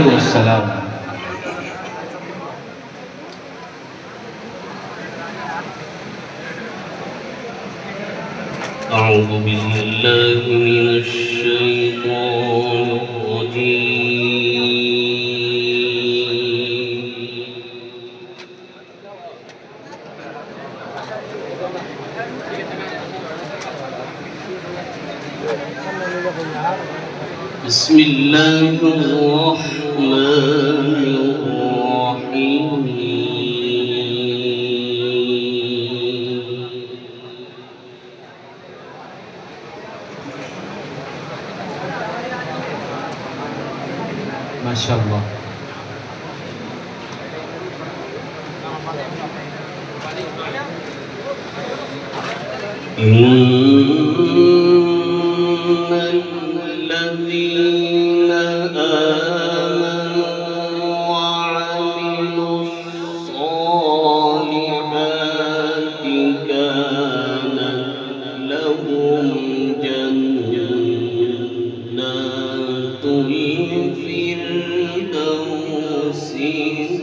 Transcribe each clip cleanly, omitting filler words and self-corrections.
السلام. أعوذ بالله من الشيطان الرجيم. بسم الله الرحمن الرحيم. ما شاء الله. الذين آمنوا وعملوا الصالحات كانت لهم جنات الفردوس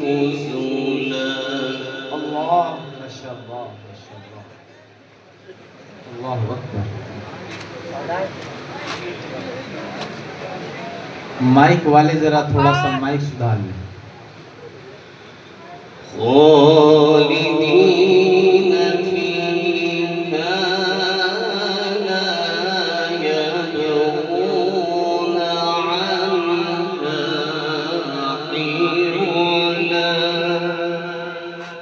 نزلا. الله ما شاء الله ما شاء الله. الله أكبر. माइक वाले जरा थोड़ा सा माइक सुधार लें. خالدين فيها لا يبغون عنها حولا.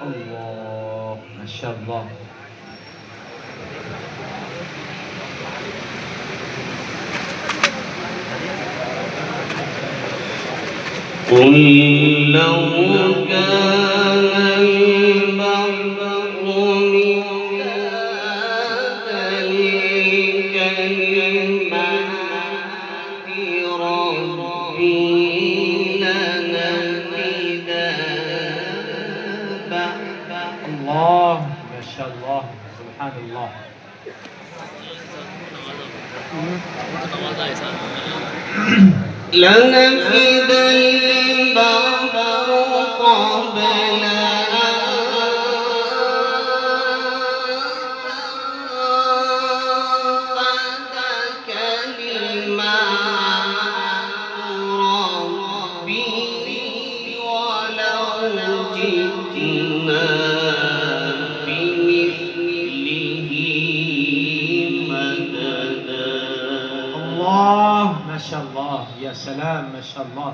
الله ما شاء الله. قل لو كان البحر مدادا لكلمات ربي لنفد البحر. الله ما شاء الله سبحان الله. لنفد البحر قبل أن تنفد كلمات ربي ولو جئنا بمثله مددا. الله ما شاء الله. يا سلام ما شاء الله.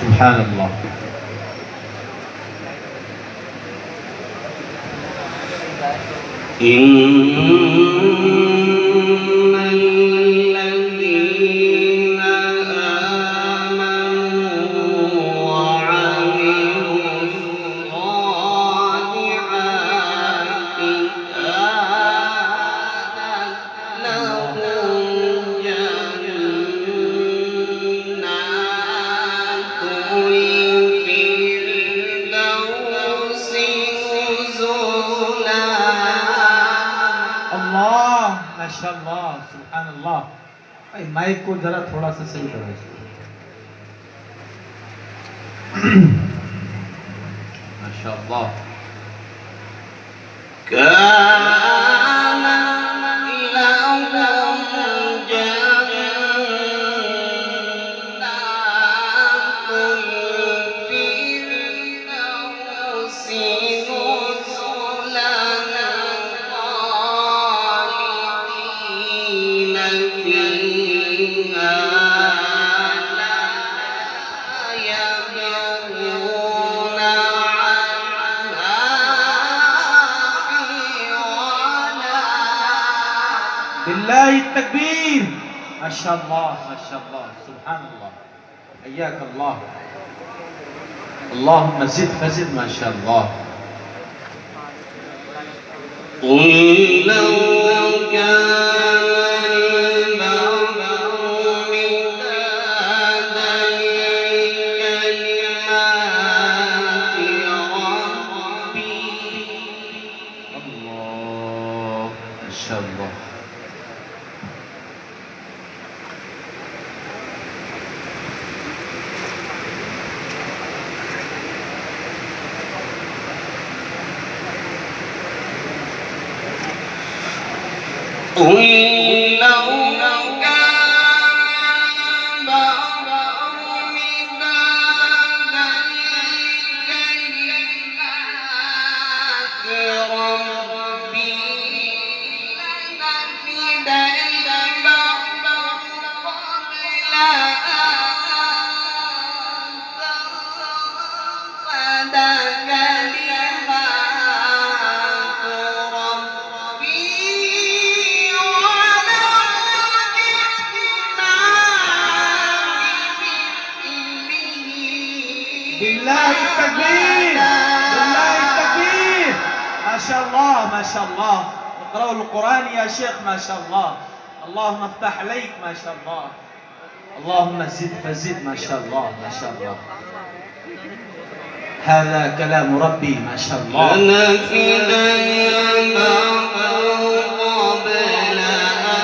سبحان الله. إن الذين آمنوا وعملوا الصالحات كانت لهم جنات الفردوس نزلا. الله ما شاء الله سبحان الله. भाई माइक को जरा थोड़ा सा सही करो. ما شاء الله. كان لهم جنات الفردوس نزلا خالدين فيها لا يبغون عنها حولا. بالله التكبير. ما شاء الله ما شاء الله سبحان الله. حياك الله. اللهم زد فزد ما شاء الله. قل لو كان البحر مدادا لكلمات ربي شاء الله. قل لو كان البحر مدادا لكلمات ربي لنفد البحر قبل أن تنفد كلمات ربي ولو جئنا بمثله بالله التكبير، بالله التكبير. ما شاء الله ما شاء الله. اقرأوا القرآن يا شيخ ما شاء الله. اللهم افتح عليك ما شاء الله. اللهم زد فزد ما شاء الله ما شاء الله. هذا كلام ربي ما شاء الله. لنفد البحر قبل أن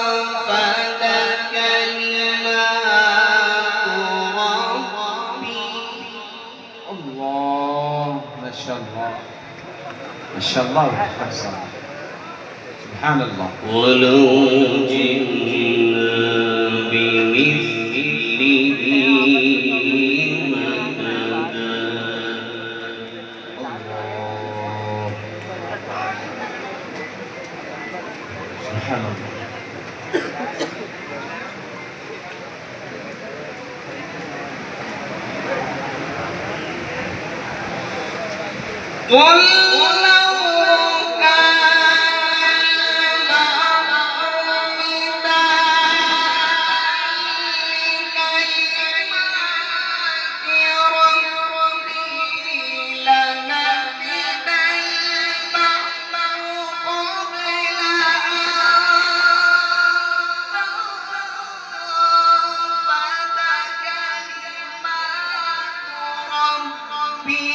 تنفد كلمات ربي. الله ما شاء الله ما شاء الله. أحسن. سبحان الله. ولو جئنا بمثله مددا. الله. سبحان الله. قل لو كان البحر مدادا لكلمات ربي لنفد البحر قبل أن تنفد كلمات ربي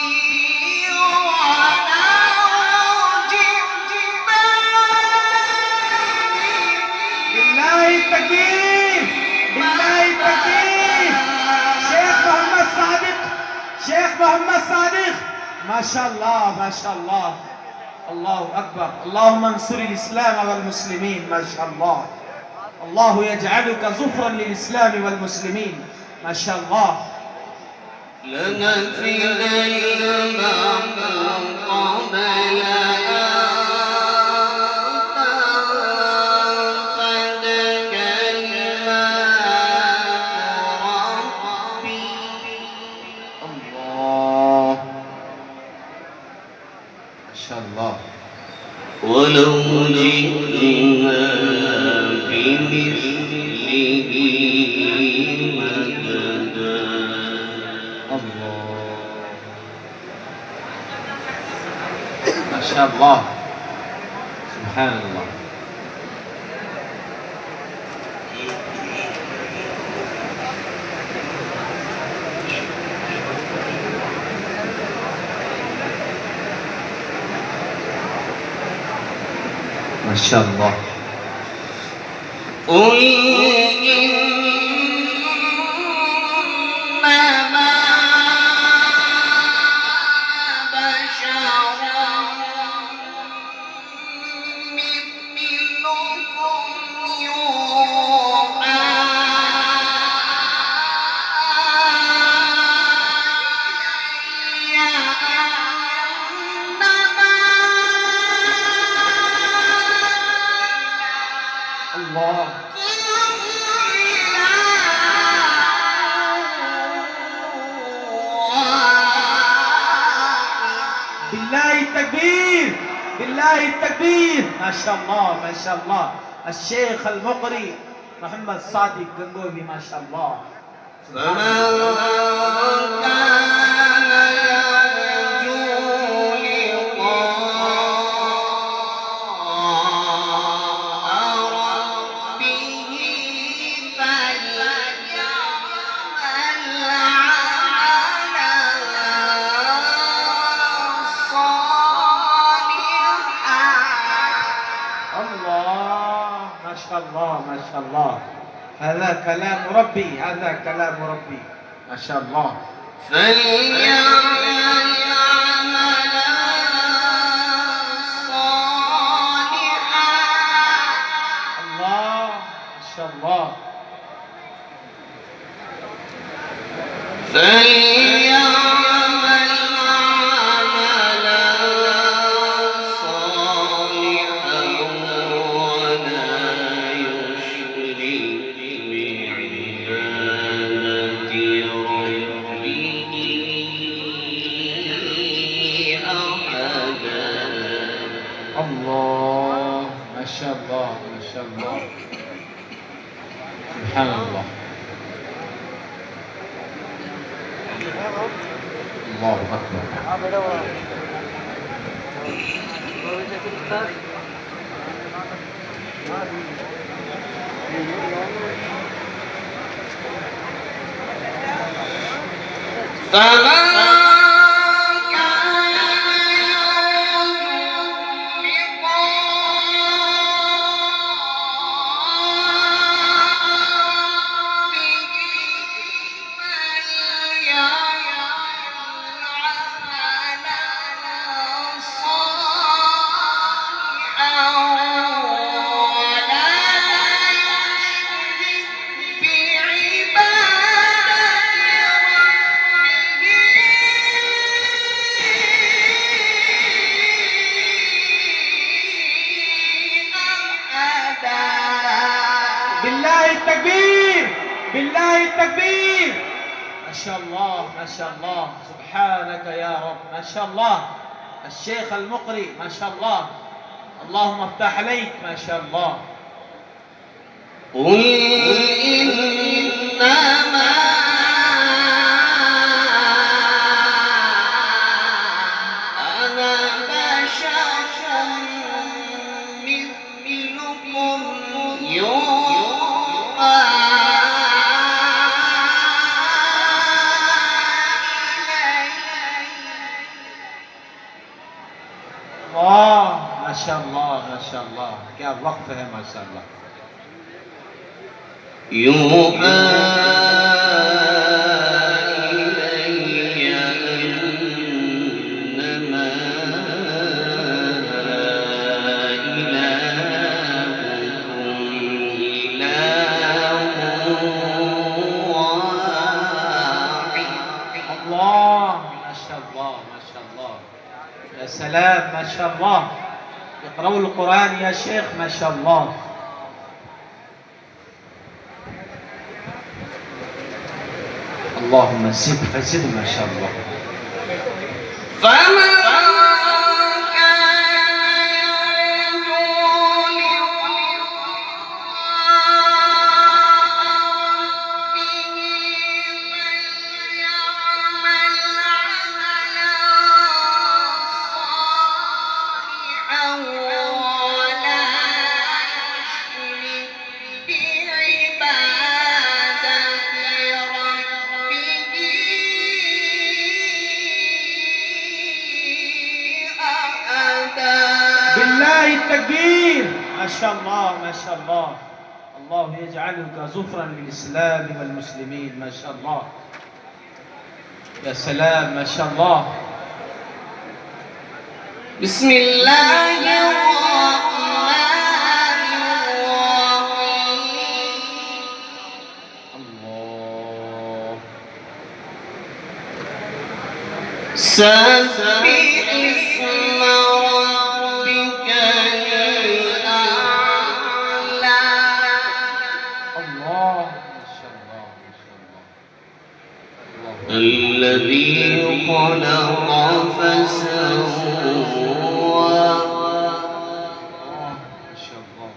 بالله التكبير، بالله التكبير. شيخ محمد صادق، شيخ محمد صادق ما شاء الله ما شاء الله. الله أكبر. اللهم انصر الإسلام والمسلمين ما شاء الله. الله يجعلك ظفرا للإسلام والمسلمين ما شاء الله. لنفد البحر قبل أن تنفد كلمات ربي. الله ما شاء الله. ولو جئنا بمثله مددا. الله ما شاء الله. سبحان الله. ما شاء الله. قل إنما بشر مثلكم يوحى إلي الله بالله التكبير، بالله التكبير. ما شاء الله ما شاء الله. الشيخ المقري محمد صادق قنقوبي ما شاء الله. فمن كان يرجو لقاء ربه فليعمل عملا الله ما شاء الله. هذا كلام ربي، هذا كلام ربي ما شاء الله. فليعمل عملا صالحا. الله ما شاء الله. فليعمل عملا صالحا ولا يشرك بعبادة ربه أحدا. الله ما شاء الله ما شاء الله. سبحان الله. الله أكبر. فمن كان يرجو لقاء ربه فليعمل عملا صالحا ولا يشرك بالله التكبير، بالله التكبير. ما شاء الله ما شاء الله. سبحانك يا رب ما شاء الله. الشيخ المقري ما شاء الله. اللهم افتح عليك ما شاء الله. قل إنما أنا بشر مثلكم يوحى الله ما شاء الله ما شاء الله. क्या वक्त है माशा अल्लाह. يوحى إلي أنما إلهكم إله واحد. الله ما شاء الله ما شاء الله. يا سلام ما شاء الله. يقرأوا القرآن يا شيخ ما شاء الله. اللهم زد فزد ما شاء الله. فمن كان يرجو لقاء التكبير. ما شاء الله ما شاء الله. الله يجعلك ظفرا للإسلام والمسلمين ما شاء الله. يا سلام ما شاء الله. بسم الله الرحمن الرحيم. الله. سبح اسم ربك الأعلى. الله ما شاء الله ما شاء الله. الذي خلق فسوى ما شاء الله.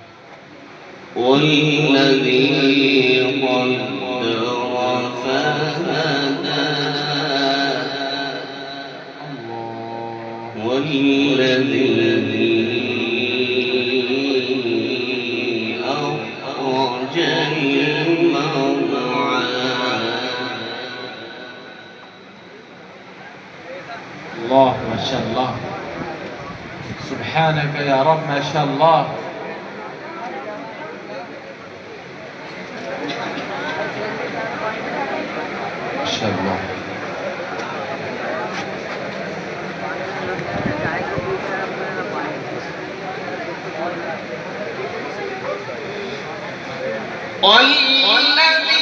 والذي قدر فهدى الله. والذي أخرج المرعى. الله ما شاء الله. سبحانك يا رب ما شاء الله. شاء الله. والذي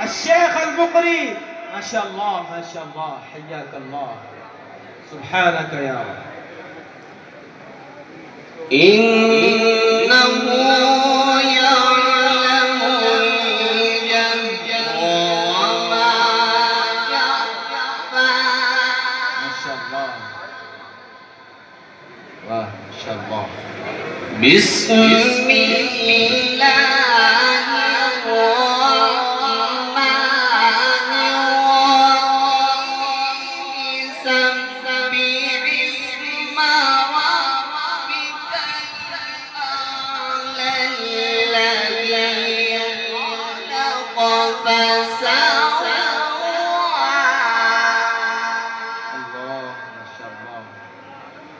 الشيخ المقري، ما شاء الله ما شاء الله، حياك الله، سبحانك يا رب. إنه يعلم الجهر وما يخفى. ما شاء الله، ما شاء الله. بسم الله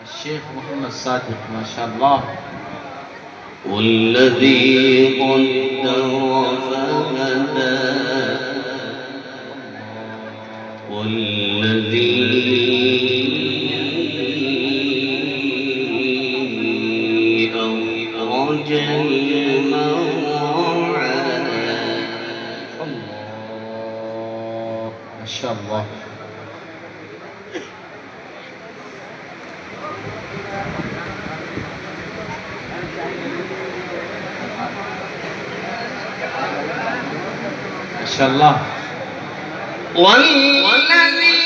الشيخ محمد صادق ما شاء الله. والذي قدر فهدى والذي أخرج المرعى. الله ما شاء الله. ما شاء الله. والذي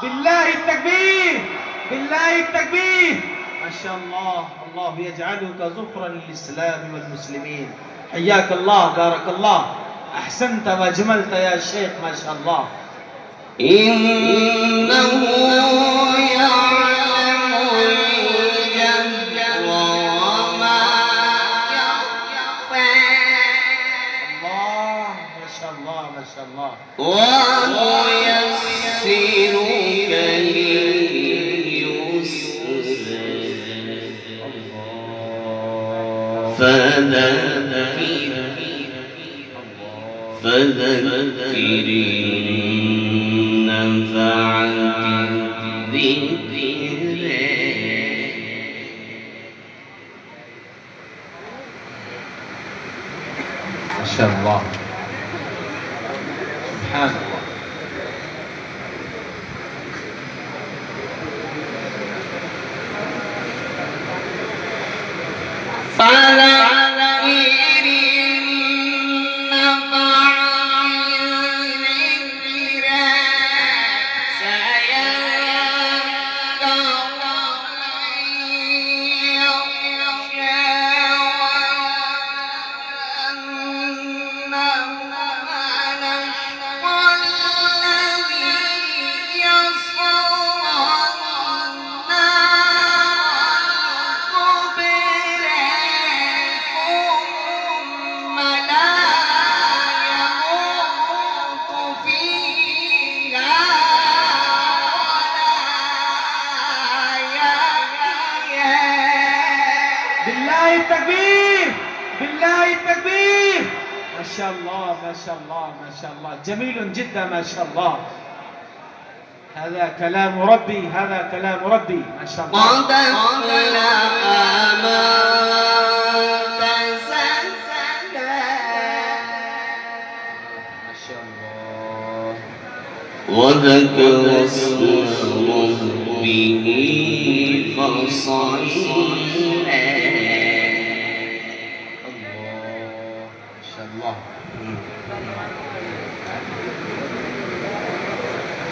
بالله التكبير، بالله التكبير. ما شاء الله، الله يجعلك ظفرا للإسلام والمسلمين. حياك الله، بارك الله، أحسنت وأجملت يا شيخ، ما شاء الله. إنه يعلم الجهر وما يخفى. الله ما شاء الله ما شاء الله. ونيسرك لليسر فذكر إن نفعت الذكر. ما شاء الله، سبحان الله. तकबीर बिल्लाहि तकबीर माशाअल्लाह माशाअल्लाह माशाअल्लाह जमील जिद्दा माशाअल्लाह هذا كلام ربي هذا كلام ربي ما شاء الله قد أفلح من تزكى ما شاء الله وذكر اسم ربه فصلى الله ما شاء الله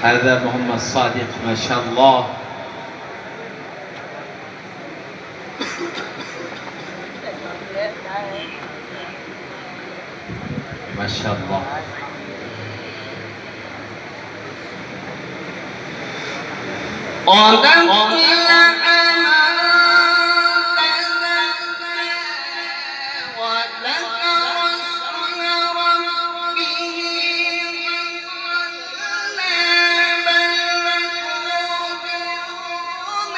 هذا محمد صادق ما شاء الله ما شاء الله قد أفلح من تزكى وذكر اسم ربه فصلى بل تؤثرون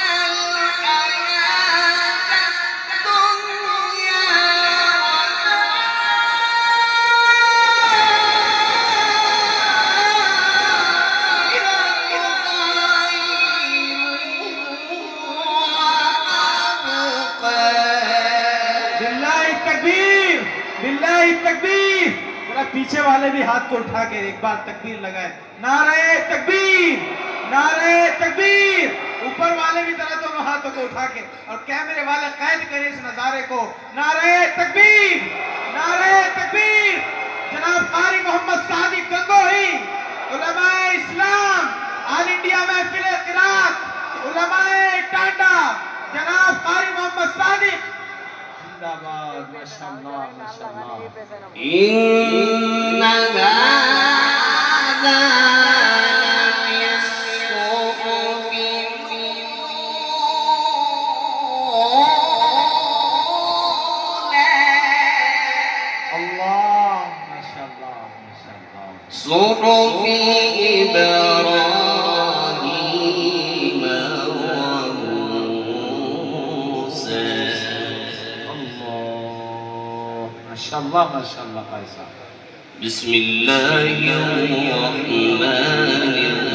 الحياة الدنيا बिल्लाहि तकबीर बिल्लाहि तकबीर जरा पीछे वाले भी हाथ को उठा के एक बार तकबीर लगाए नारे तकबीर नारे तकबीर ऊपर वाले भी जरा दोनों हाथों को उठा के और कैमरे वाले कैद करें इस नजारे को नारे तकबीर जनाब कारी मोहम्मद सादिक गंगोही उलमाए इस्लाम ऑल इंडिया महफिल क़िरात उलमाए टांडा जनाब कारी मोहम्मद सादिक जिंदाबाद माशाअल्लाह माशाअल्लाह إن هذا لفي الصحف الأولى الله माशाअल्लाह माशाअल्लाह صحف إبراهيم وموسى الله माशाअल्लाह माशाअल्लाह कारी साहब بسم الله الرحمن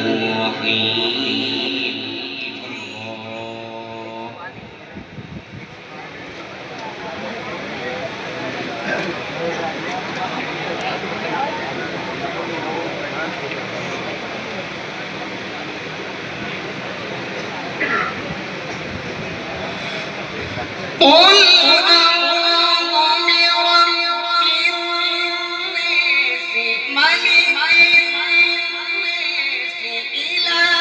الرحيم قل أعوذ برب الناس ملك الناس إله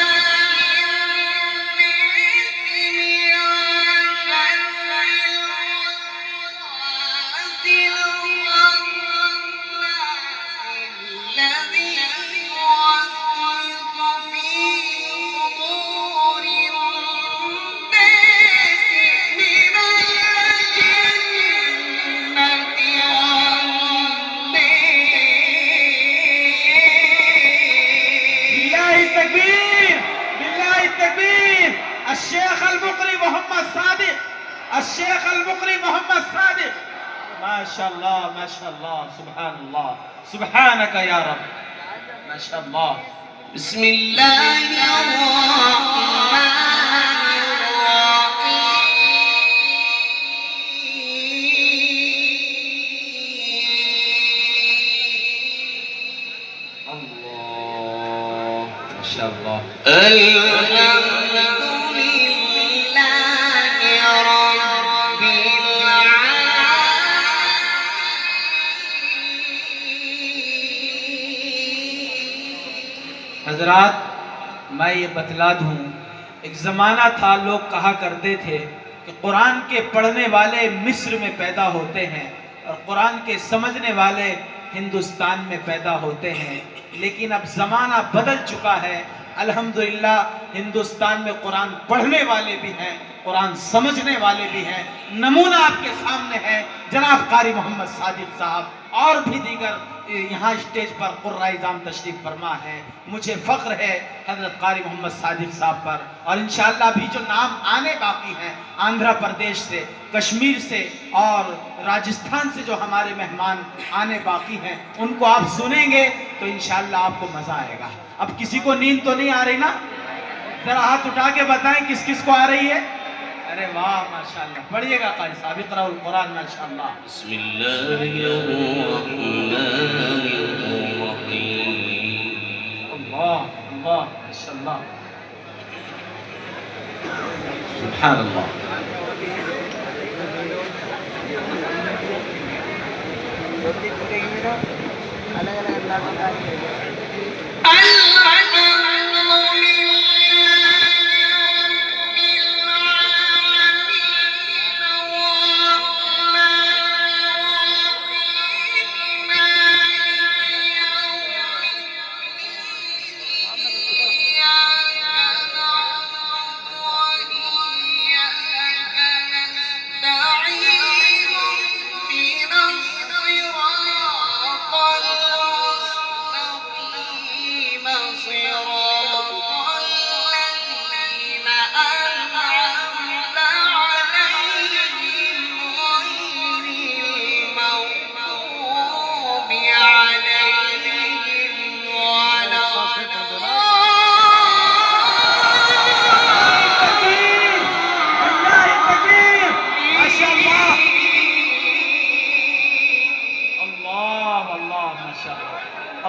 الناس من شر الوسواس الخناس الذي يوسوس في صدور الناس من بالله التكبير الشيخ المقري محمد صادق الشيخ المقري محمد صادق ما شاء الله سبحان الله سبحانك يا رب ما شاء الله بسم الله الرحمن الله ما شاء الله الحمد لله رب العالمين हजरात मैं ये बतला दूं एक ज़माना था लोग कहा करते थे कि कुरान के पढ़ने वाले मिस्र में पैदा होते हैं और कुरान के समझने वाले हिंदुस्तान में पैदा होते हैं लेकिन अब ज़माना बदल चुका है अल्हम्दुलिल्लाह हिंदुस्तान में कुरान पढ़ने वाले भी हैं कुरान समझने वाले भी हैं नमूना आपके सामने है जनाब कारी मोहम्मद सादिक साहब और भी दीगर यहाँ स्टेज पर कुर्रा-ए-इज़ाम तशरीफ़ फरमा है। मुझे फ़ख्र है हज़रत क़ारी मोहम्मद सादिक़ साहब पर, और इंशाअल्लाह भी जो नाम आने बाकी हैं आंध्र प्रदेश से, कश्मीर से और राजस्थान से जो हमारे मेहमान आने बाकी हैं, उनको आप सुनेंगे तो इंशाअल्लाह आपको मज़ा आएगा। अब किसी को नींद तो नहीं आ रही ना? ज़रा हाथ उठा के बताएं किस किस को आ रही है। अरे वाह माशाअल्लाह, पढ़िएगा क़ारी साहब, इक़राउल कुरान माशाअल्लाह। अल्लाह अल्लाह माशाअल्लाह, सुभान अल्लाह।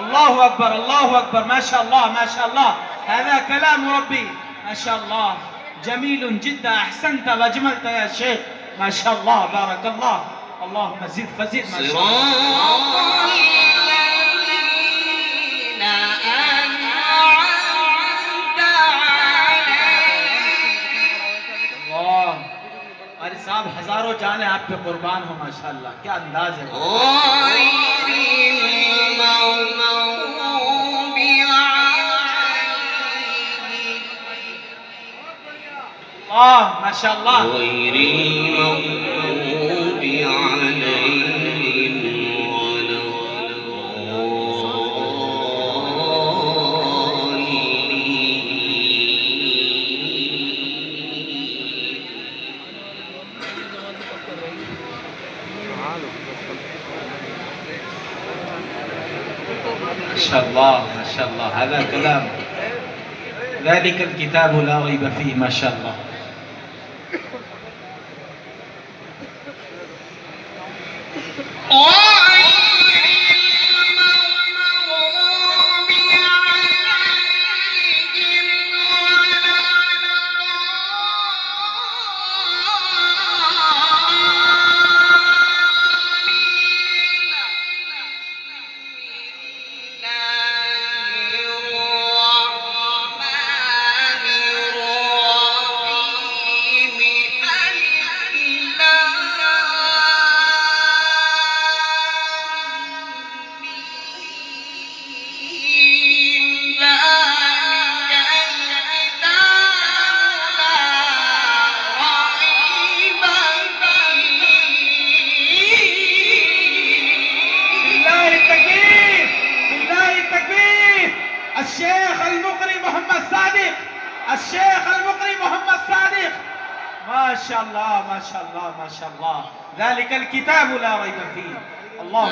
अल्लाहु अकबर, अल्लाहु अकबर, माशाअल्लाह माशाअल्लाह, हज़ा कलाम रब्बी, माशाअल्लाह, जमीलुन जिद्दा, अहसनत व अजमलत या शेख, माशाअल्लाह, बारकल्लाह, अल्लाहुम्मा ज़िद फज़िद, अरे साहब हजारों जाने आप पे कुर्बान हो, माशाअल्लाह, क्या अंदाज है। माशाअल्लाह, माशाअल्लाह माशाअल्लाह, हज़ा कलाम, ज़ालिकल किताबु ला रैब फ़ीह, माशाअल्लाह। الشيخ المقري محمد صادق، माशाअल्लाह माशाअल्लाह माशाअल्लाह, ذلك الكتاب لا ريب فيه, अल्लाह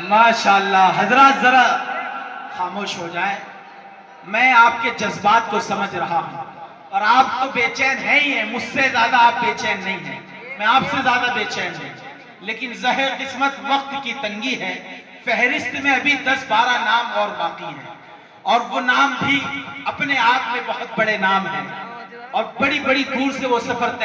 माशाअल्लाह। हजरात जरा खामोश हो जाएं, मैं आपके जज्बात को समझ रहा हूं और आप तो बेचैन है ही है, मुझसे ज्यादा आप बेचैन नहीं हैं, मैं आपसे ज्यादा बेचैन हूं, लेकिन ज़ाहिर किस्मत वक्त की तंगी है, फहरिस्त में अभी 10-12 नाम और बाकी हैं और वो नाम भी अपने आप में बहुत बड़े नाम हैं। और बड़ी बड़ी दूर से वो सफर तय